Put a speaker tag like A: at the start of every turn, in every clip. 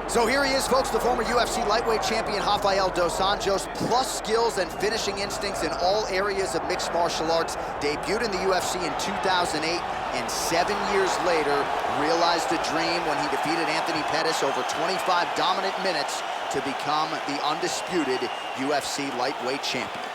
A: So here he is, folks, the former UFC lightweight champion Rafael Dos Anjos, plus skills and finishing instincts in all areas of mixed martial arts. Debuted in the UFC in 2008, and 7 years later, realized a dream when he defeated Anthony Pettis over 25 dominant minutes to become the undisputed UFC lightweight champion.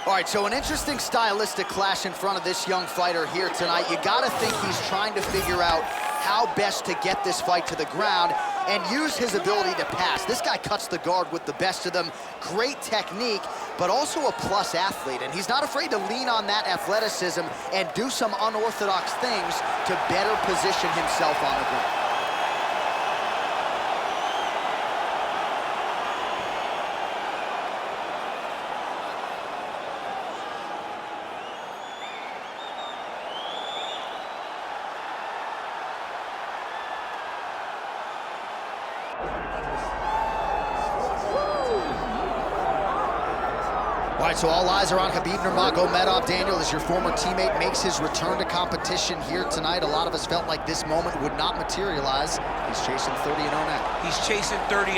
A: All right, so an interesting stylistic clash in front of this young fighter here tonight. You gotta think he's trying to figure out how best to get this fight to the ground and use his ability to pass. This guy cuts the guard with the best of them. Great technique, but also a plus athlete. And he's not afraid to lean on that athleticism and do some unorthodox things to better position himself on the ground. All right, so all eyes are on Khabib Nurmagomedov. Daniel, as your former teammate makes his return to competition here tonight, a lot of us felt like this moment would not materialize. He's chasing 30-0 now.
B: He's chasing 30-0.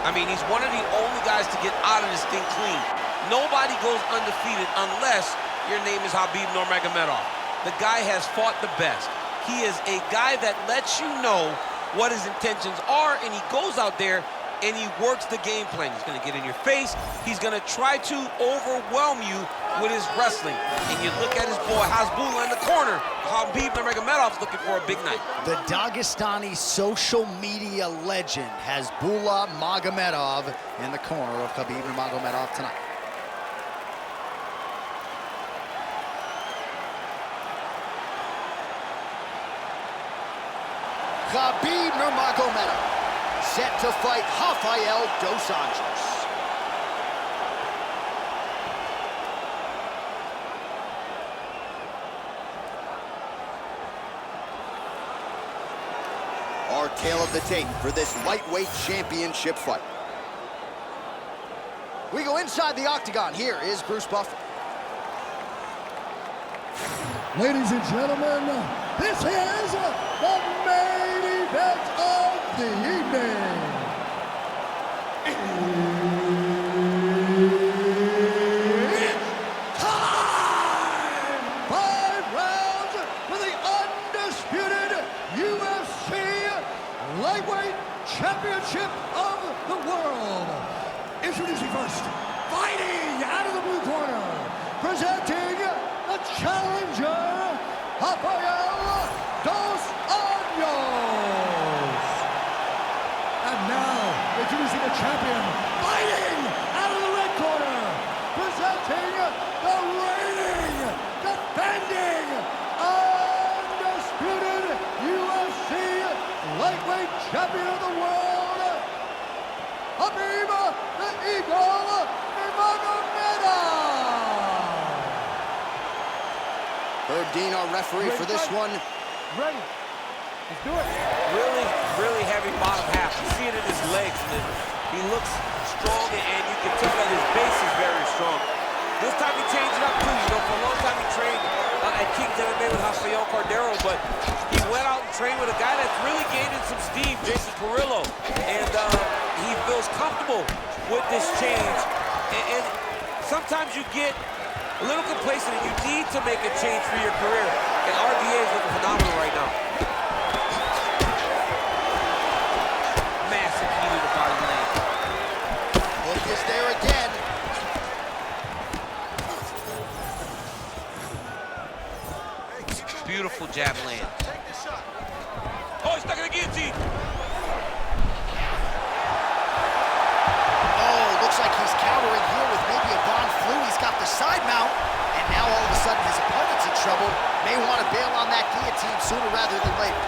B: I mean, he's one of the only guys to get out of this thing clean. Nobody goes undefeated unless your name is Khabib Nurmagomedov. The guy has fought the best. He is a guy that lets you know what his intentions are, and he goes out there and he works the game plan. He's gonna get in your face. He's gonna try to overwhelm you with his wrestling. And you look at his boy Hasbulla in the corner. Khabib Nurmagomedov's looking for a big night.
A: The Dagestani social media legend Hasbulla Magomedov in the corner of Khabib Nurmagomedov tonight. Khabib Nurmagomedov set to fight Rafael Dos Anjos. Our tale of the tape for this lightweight championship fight. We go inside the octagon. Here is Bruce Buffer.
C: Ladies and gentlemen, this is the main event of the evening. It's time! 5 rounds for the undisputed UFC Lightweight Championship of the world. Introducing first, fighting out of the blue corner, presenting the challenger, Rafael Dos Anjos. And now, introducing the champion, fighting out of the red corner, presenting the reigning, defending, undisputed UFC lightweight champion of the world, Khabib the Eagle Nurmagomedov.
A: Herb Dean, our referee for this one.
C: Ready. Let's do it.
B: Really heavy bottom half. You see it in his legs. And he looks strong, and you can tell that his base is very strong. This time he changed it up too. You know, for a long time he trained at King's MMA with Rafael Cordero, but he went out and trained with a guy that's really gaining some steam, Jason Carrillo, and he feels comfortable with this change. And sometimes you get a little complacent, and you need to make a change for your career. And RDA is looking phenomenal right now. Massive heat of the body land.
A: Hook is there again.
B: Beautiful jab land. Oh, he's stuck in the guillotine.
A: Oh, looks like he's countering here with maybe a Von Flu. He's got the side mount, and now all of a sudden his opponent's in trouble. May want to bail on that guillotine sooner rather than later.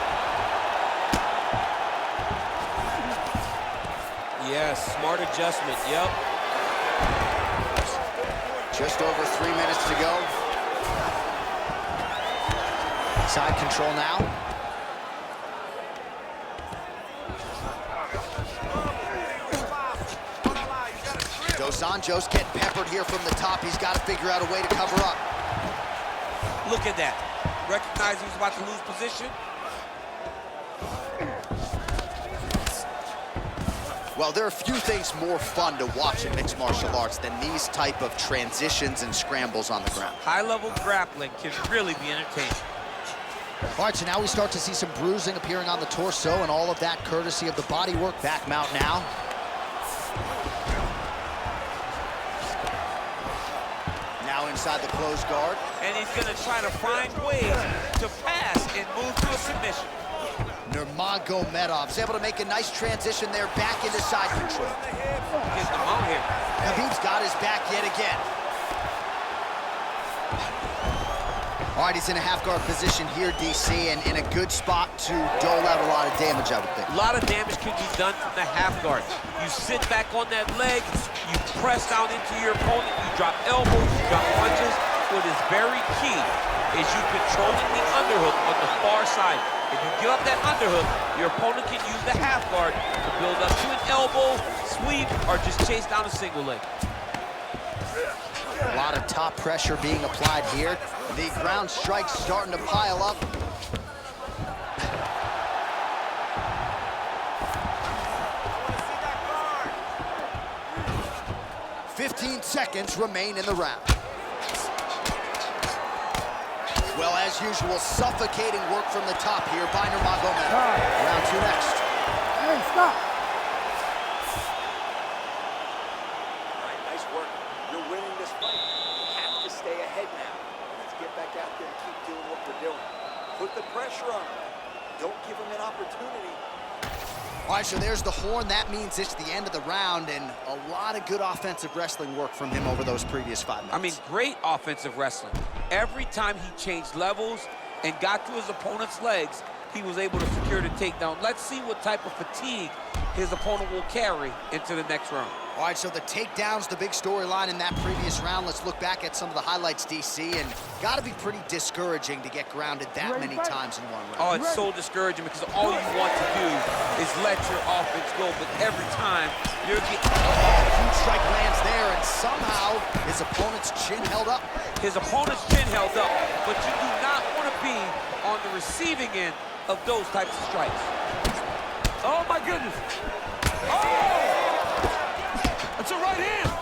B: Yes, smart adjustment, yep.
A: Just over 3 minutes to go. Side control now. Dos Dos Anjos getting peppered here from the top. He's got to figure out a way to cover up.
B: Look at that. Recognized he was about to lose position.
A: Well, there are few things more fun to watch in mixed martial arts than these type of transitions and scrambles on the ground.
B: High-level grappling can really be entertaining.
A: All right, so now we start to see some bruising appearing on the torso, and all of that courtesy of the body work. Back mount now. Now inside the closed guard.
B: And he's gonna try to find ways to pass and move to a submission.
A: Nurmagomedov's able to make a nice transition there back into side control.
B: Getting him out here.
A: Khabib's got his back yet again. All right, he's in a half-guard position here, DC, and in a good spot to dole out a lot of damage, I would think.
B: A lot of damage can be done from the half guard. You sit back on that leg, you press down into your opponent, you drop elbows, you drop punches. What is very key is you controlling the underhook on the far side. If you give up that underhook, your opponent can use the half guard to build up to an elbow, sweep, or just chase down a single leg.
A: A lot of top pressure being applied here. The ground strikes starting to pile up. "15 seconds remain in the round." Well, as usual, suffocating work from the top here by Nurmagomedov. Round two next.
C: Hey, stop!
D: All right, nice work. You're winning this fight. You have to stay ahead now. Let's get back out there and keep doing what we're doing. Put the pressure on them. Don't give them an opportunity.
A: All right, so there's the horn. That means it's the end of the round, and a lot of good offensive wrestling work from him over those previous 5 minutes.
B: I mean, great offensive wrestling. Every time he changed levels and got to his opponent's legs, he was able to secure the takedown. Let's see what type of fatigue his opponent will carry into the next round.
A: All right, so the takedown's the big storyline in that previous round. Let's look back at some of the highlights, DC, and got to be pretty discouraging to get grounded that many times in one round.
B: Oh, it's so discouraging because all you want to do is let your offense go, but every time you're getting...
A: Huge strike lands there, and somehow his opponent's chin held up.
B: His opponent's chin held up, but you do not want to be on the receiving end of those types of strikes. Oh, my goodness. Oh! That's a right hand.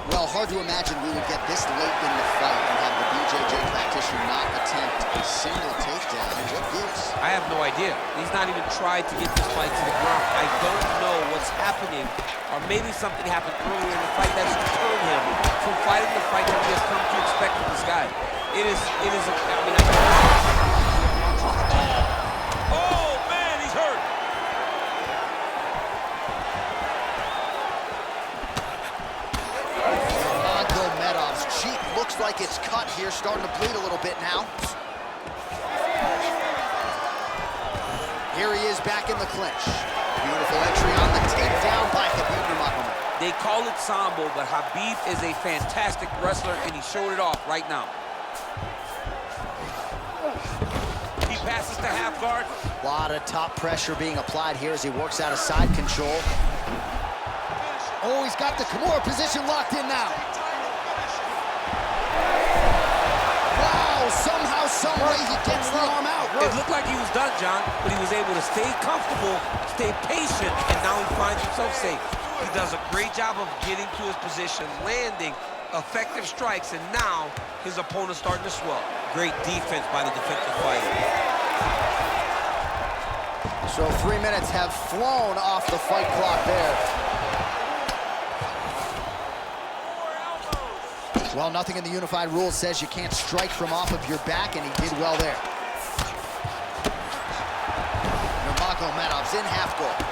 A: Well, hard to imagine we would get this late in the fight and have the BJJ practitioner not attempt a single takedown. What gives?
B: I have no idea. He's not even tried to get this fight to the ground. I don't know what's happening, or maybe something happened earlier in the fight that's deterred him from fighting the fight that we have come to expect from this guy. It is, I mean, oh, man, he's hurt.
A: Nurmagomedov's cheek looks like it's cut here, starting to bleed a little bit now. Here he is back in the clinch. Beautiful entry on the takedown by Khabib Nurmagomedov.
B: They call it Sambo, but Khabib is a fantastic wrestler, and he showed it off right now. He passes to half guard.
A: A lot of top pressure being applied here as he works out of side control. Oh, he's got the Kimura position locked in now. Wow, somehow, some way he gets the arm out.
B: It looked like he was done, John, but he was able to stay comfortable, stay patient, and now he finds himself safe. He does a great job of getting to his position, landing effective strikes, and now his opponent's starting to swell. Great defense by the defensive fighter.
A: So 3 minutes have flown off the fight clock there. Well, nothing in the unified rules says you can't strike from off of your back, and he did well there. Nurmagomedov's in half guard.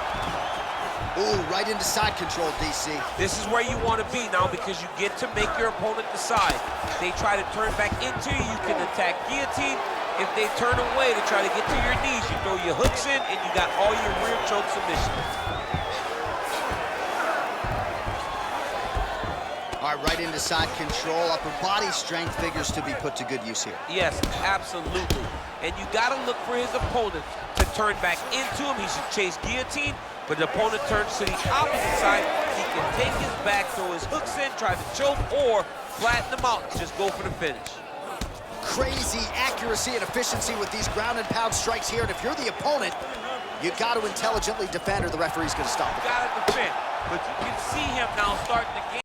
A: Ooh, right into side control, DC.
B: This is where you want to be now because you get to make your opponent decide. They try to turn back into you, you can attack guillotine. If they turn away to try to get to your knees, you throw your hooks in and you got all your rear choke submissions.
A: All right, right into side control. Upper body strength figures to be put to good use here.
B: Yes, absolutely. And you got to look for his opponent to turn back into him. He should chase guillotine, but the opponent turns to the opposite side. He can take his back, throw his hooks in, try to choke, or flatten him out and just go for the finish.
A: Crazy accuracy and efficiency with these ground and pound strikes here, and if you're the opponent, you got to intelligently defend or the referee's going to stop it.
B: You got to defend, but you can see him now starting to gain.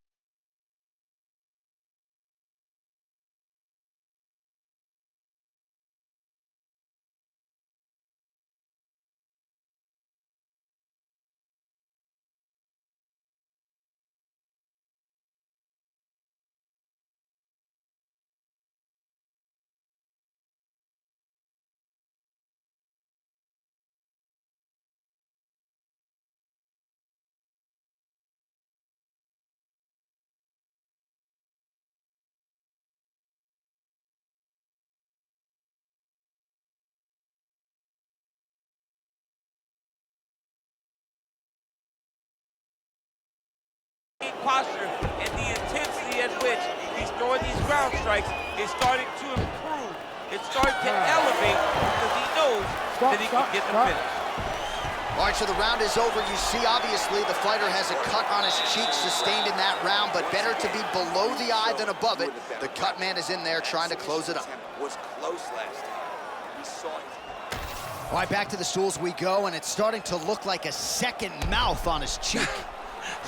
B: Posture and the intensity at which he's throwing these ground strikes is starting to improve. It's starting to elevate because he knows that he can get the finish.
A: All right, so the round is over. You see, obviously, the fighter has a cut on his cheek sustained in that round, but better to be below the eye than above it. The cut man is in there trying to close it up.
D: Was close last time. We saw it.
A: All right, back to the stools we go, and it's starting to look like a second mouth on his cheek.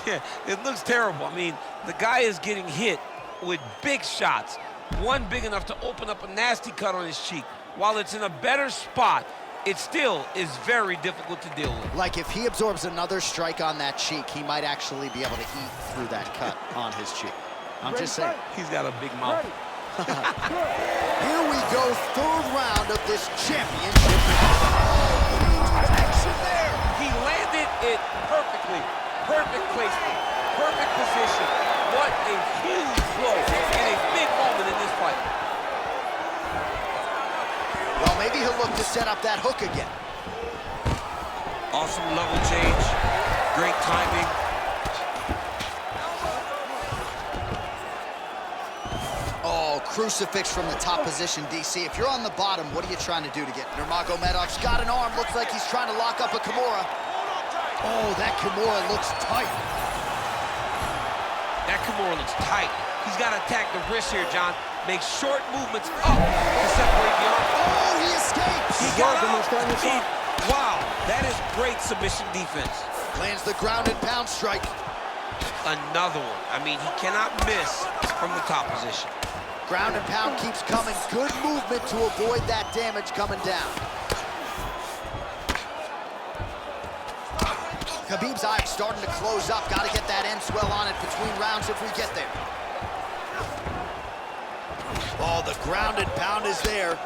B: Yeah, it looks terrible. I mean, the guy is getting hit with big shots. One big enough to open up a nasty cut on his cheek. While it's in a better spot, it still is very difficult to deal with.
A: Like if he absorbs another strike on that cheek, he might actually be able to eat through that cut on his cheek. I'm just saying.
B: He's got a big mouth.
A: Here we go, third round of this championship. Action there.
B: He landed it perfectly. Perfect placement, perfect position. What a huge blow and a big moment in this fight.
A: Well, maybe he'll look to set up that hook again.
B: Awesome level change, great timing.
A: Oh, crucifix from the top position, DC. If you're on the bottom, what are you trying to do to get? Nurmagomedov's got an arm, looks like he's trying to lock up a Kimura. Oh, that Kimura looks tight.
B: That Kimura looks tight. He's got to attack the wrist here, John. Make short movements up to separate the arm.
A: Oh, he escapes.
B: He got out. Wow, that is great submission defense.
A: Lands the ground and pound strike.
B: Another one. I mean, he cannot miss from the top position.
A: Ground and pound keeps coming. Good movement to avoid that damage coming down. Khabib's eye starting to close up. Got to get that end swell on it between rounds if we get there. Oh, the ground and pound is there.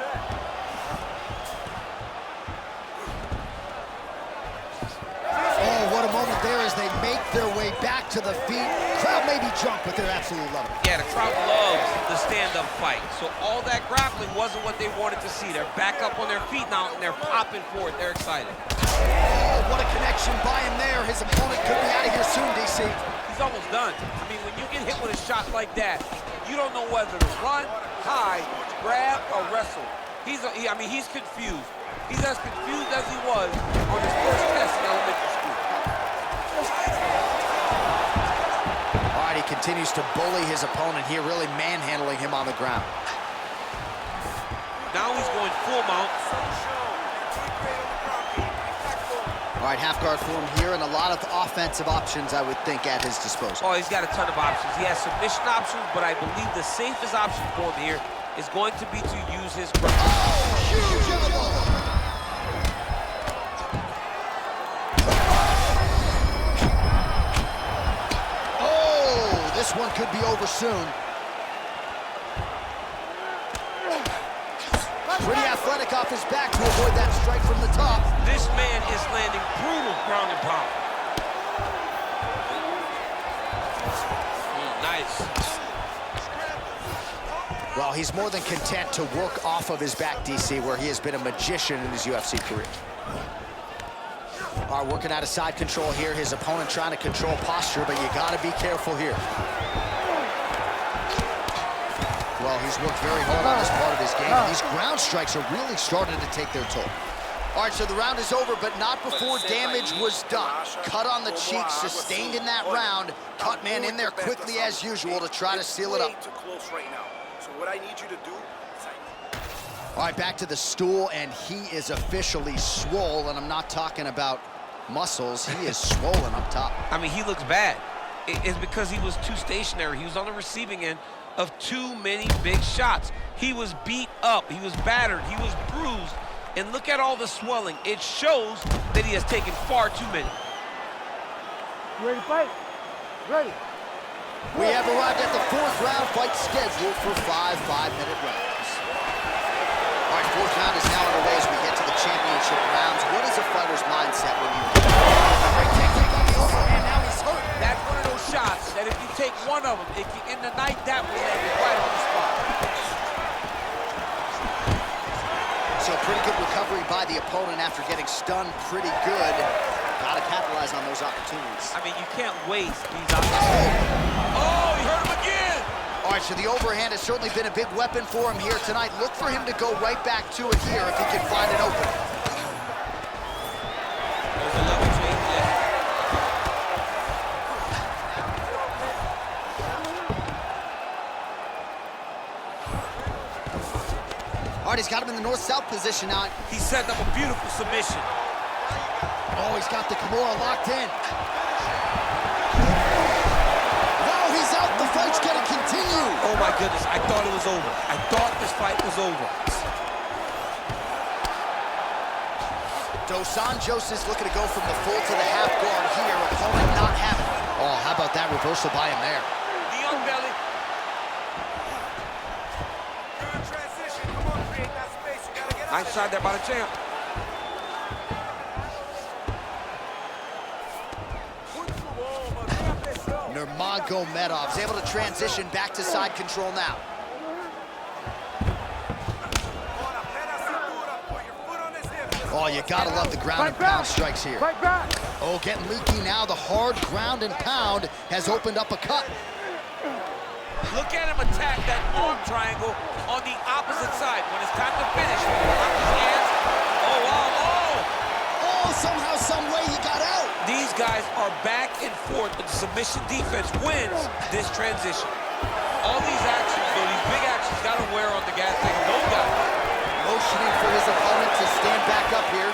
A: Oh, what a moment there as they make their way back to the feet. Crowd may be drunk, but they're absolutely loving it.
B: Yeah, the crowd loves the stand-up fight. So all that grappling wasn't what they wanted to see. They're back up on their feet now, and they're popping for it. They're excited.
A: Oh, what a connection by him there. His opponent could be out of here soon, DC.
B: He's almost done. I mean, when you get hit with a shot like that, you don't know whether to run, hide, grab, or wrestle. He's confused. He's as confused as he was on his first test in elementary school.
A: All right, he continues to bully his opponent here, really manhandling him on the ground.
B: Now he's going full mount.
A: All right, half guard form here, and a lot of offensive options, I would think, at his disposal.
B: Oh, he's got a ton of options. He has submission options, but I believe the safest option for him here is going to be to use his ground.
A: Oh, huge elbow! Oh, this one could be over soon. Pretty athletic off his back to avoid that strike from the top.
B: This man is landing brutal ground and pound. Nice.
A: Well, he's more than content to work off of his back, DC, where he has been a magician in his UFC career. All right, working out of side control here. His opponent trying to control posture, but you got to be careful here. Well, he's worked very hard on this part of his game. These ground strikes are really starting to take their toll. All right, so the round is over, but not before damage was done. Cut on the cheek, sustained in that round. Cut man in there quickly as usual to try to seal it up.
E: Too close right now. So what I need you to do is
A: All right, back to the stool, and he is officially swole, and I'm not talking about muscles. He is swollen up top.
B: I mean, he looks bad. It's because he was too stationary. He was on the receiving end of too many big shots. He was beat up. He was battered. He was bruised. And look at all the swelling. It shows that he has taken far too many.
C: You ready to fight? Ready.
A: We have arrived at the 4th round fight scheduled for 5 5-minute rounds. All right, 4th round is now underway as we get to the championship rounds. What is a fighter's mindset when you... Great technique on the overhand, now he's hurt.
B: That's one of those shots that if you take one of them, if you end the night, that will land you right on the spot.
A: So pretty good recovery by the opponent after getting stunned pretty good. Got to capitalize on those opportunities.
B: I mean, you can't waste these opportunities. Oh, he hurt him again!
A: All right, so the overhand has certainly been a big weapon for him here tonight. Look for him to go right back to it here if he can find an opening.
B: There's a level change there.
A: All right, he's got him in the north-south position now.
B: He's setting up a beautiful submission.
A: Oh, he's got the Kimura locked in. Wow, he's out. The fight's gonna continue.
B: Oh my goodness, I thought it was over. I thought this fight was over.
A: Dos Anjos is looking to go from the full to the half guard here. Opponent not having it. Oh, how about that reversal by him there?
B: Knee on belly. Nice shot there by the champ.
A: Nurmagomedov is able to transition back to side control now. Oh, you gotta love the ground and pound strikes here.
C: Fight back.
A: Oh, getting leaky now. The hard ground and pound has opened up a cut.
B: Look at him attack that arm triangle on the opposite side. When it's time to finish, lock his hands. Oh, wow, oh!
A: Oh, somehow, some way he got out.
B: These guys are back and forth, but the submission defense wins this transition. All these actions, though, these big actions, got to wear on the gas tank. No doubt.
A: Motioning for his opponent to stand back up here.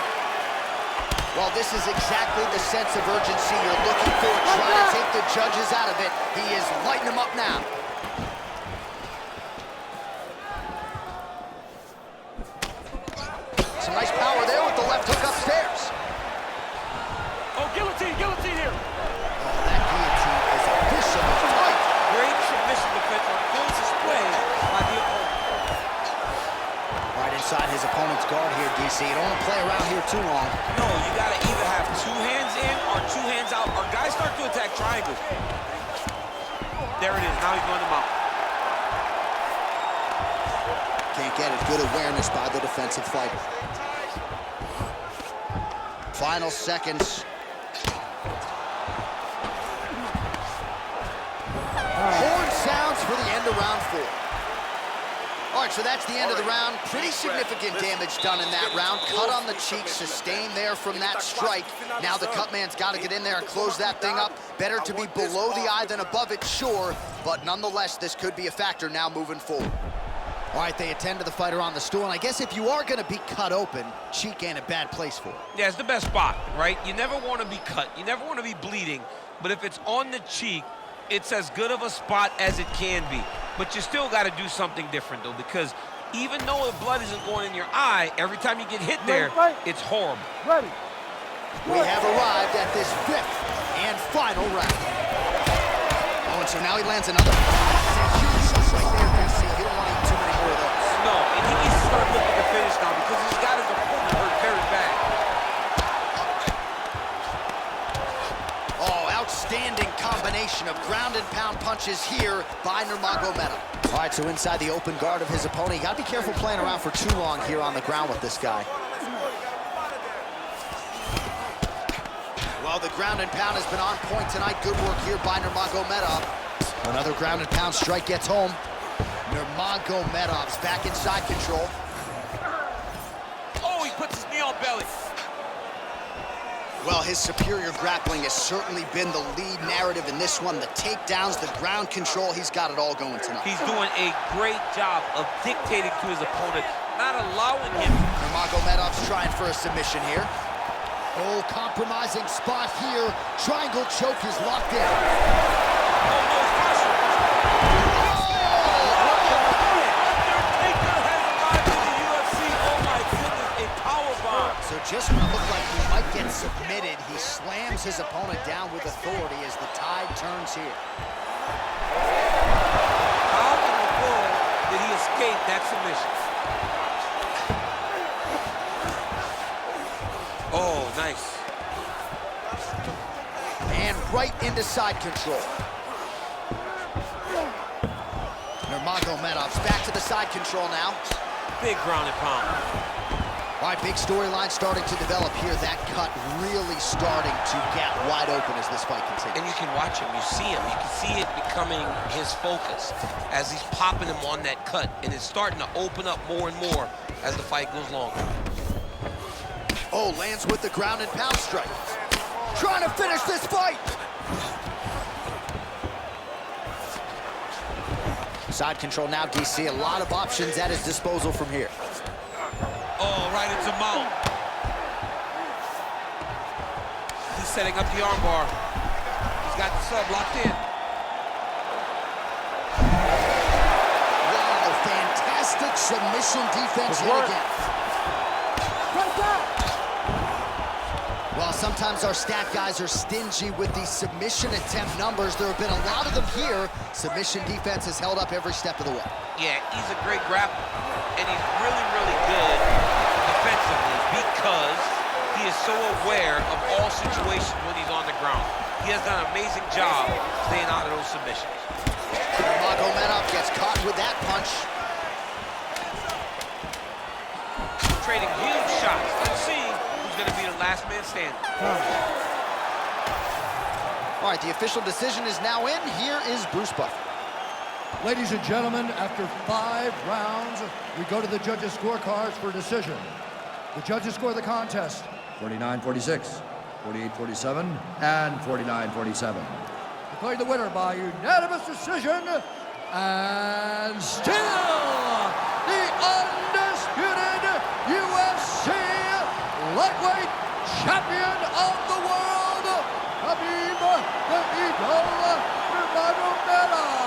A: Well, this is exactly the sense of urgency you're looking for. Trying to take the judges out of it. He is lighting them up now. Some nice power there with the left hook upstairs.
B: Oh, guillotine, guillotine here.
A: Oh, that guillotine is officially tight.
B: Great submission defense on full display by the opponent.
A: Right inside his opponent's guard here, DC. You don't want to play around here too long.
B: No, you got to either have 2 hands in or 2 hands out, or guys start to attack triangles. There it is. Now he's going to mount.
A: Can't get it. Good awareness by the defensive fighter. Final seconds. Horn sounds for the end of round 4. All right, so that's the end of the round. Pretty significant damage done in that round. Cut on the cheek, sustained there from that strike. Now the cut man's got to get in there and close that thing up. Better to be below the eye than above it, sure. But nonetheless, this could be a factor now moving forward. All right, they attend to the fighter on the stool. And I guess if you are going to be cut open, cheek ain't a bad place for it.
B: Yeah, it's the best spot, right? You never want to be cut. You never want to be bleeding. But if it's on the cheek, it's as good of a spot as it can be. But you still got to do something different, though, because even though the blood isn't going in your eye, every time you get hit there, it's horrible.
C: Ready.
A: We have arrived at this 5th and final round. Oh, and so now he lands another. Huge right there, DC. You don't want to eat too many more of those.
B: No, and he needs to start looking to finish now because he's got his opponent hurt very bad.
A: Oh, outstanding combination of ground and pound punches here by Nurmagomedov. All right, so inside the open guard of his opponent. You got to be careful playing around for too long here on the ground with this guy. Well, the ground and pound has been on point tonight. Good work here by Nurmagomedov. Another ground and pound strike gets home. Nurmagomedov's back in side control.
B: Oh, he puts his knee on belly.
A: Well, his superior grappling has certainly been the lead narrative in this one. The takedowns, the ground control, he's got it all going tonight.
B: He's doing a great job of dictating to his opponent, not allowing him.
A: Nurmagomedov's trying for a submission here. Oh, compromising spot here. Triangle choke is locked in. So just when it looked like he might get submitted, he slams his opponent down with authority as the tide turns here.
B: How in the world did he escape that submission? Oh, nice.
A: And right into side control. Nurmagomedov's back to the side control now.
B: Big ground and pound.
A: All right, big storyline starting to develop here. That cut really starting to get wide open as this fight continues.
F: And you can watch him, you see him. You can see it becoming his focus as he's popping him on that cut. And it's starting to open up more and more as the fight goes longer.
A: Oh, lands with the ground and pound strike. Trying to finish this fight. Side control now, DC. A lot of options at his disposal from here.
B: Oh, right into mount. He's setting up the armbar. He's got the sub locked in.
A: Wow, fantastic submission defense yet again. Well, sometimes our stat guys are stingy with these submission attempt numbers. There have been a lot of them here. Submission defense has held up every step of the way.
F: Yeah, he's a great grappler, and he's really, really good defensively because he is so aware of all situations when he's on the ground. He has done an amazing job staying out of those submissions.
A: Nurmagomedov gets caught with that punch.
F: Trading huge shots. Let's see who's going to be the last man standing.
A: All right, the official decision is now in. Here is Bruce Buffer.
C: Ladies and gentlemen, after 5 rounds, we go to the judges' scorecards for decision. The judges score the contest 49-46, 48-47, and 49-47. Declaring the winner by unanimous decision, and still the undisputed UFC lightweight champion of the world, Khabib the Eagle Nurmagomedov.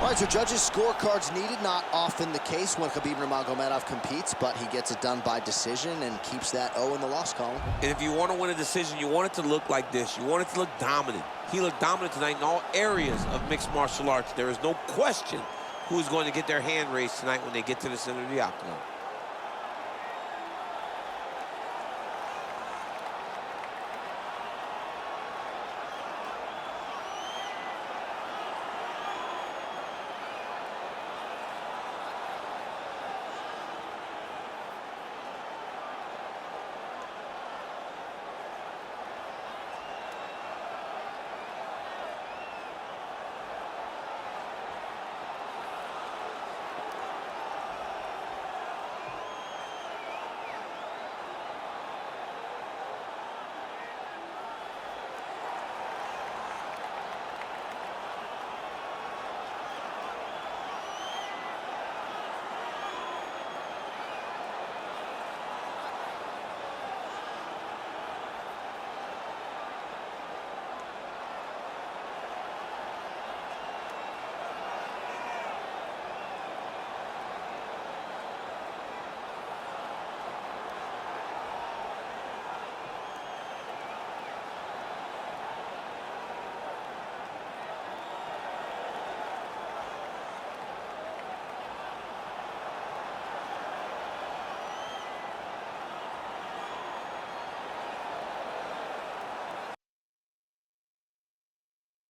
A: All right, so judges' scorecards needed. Not often the case when Khabib Nurmagomedov competes, but he gets it done by decision and keeps that O in the loss column.
B: And if you want to win a decision, you want it to look like this. You want it to look dominant. He looked dominant tonight in all areas of mixed martial arts. There is no question who's going to get their hand raised tonight when they get to the center of the octagon.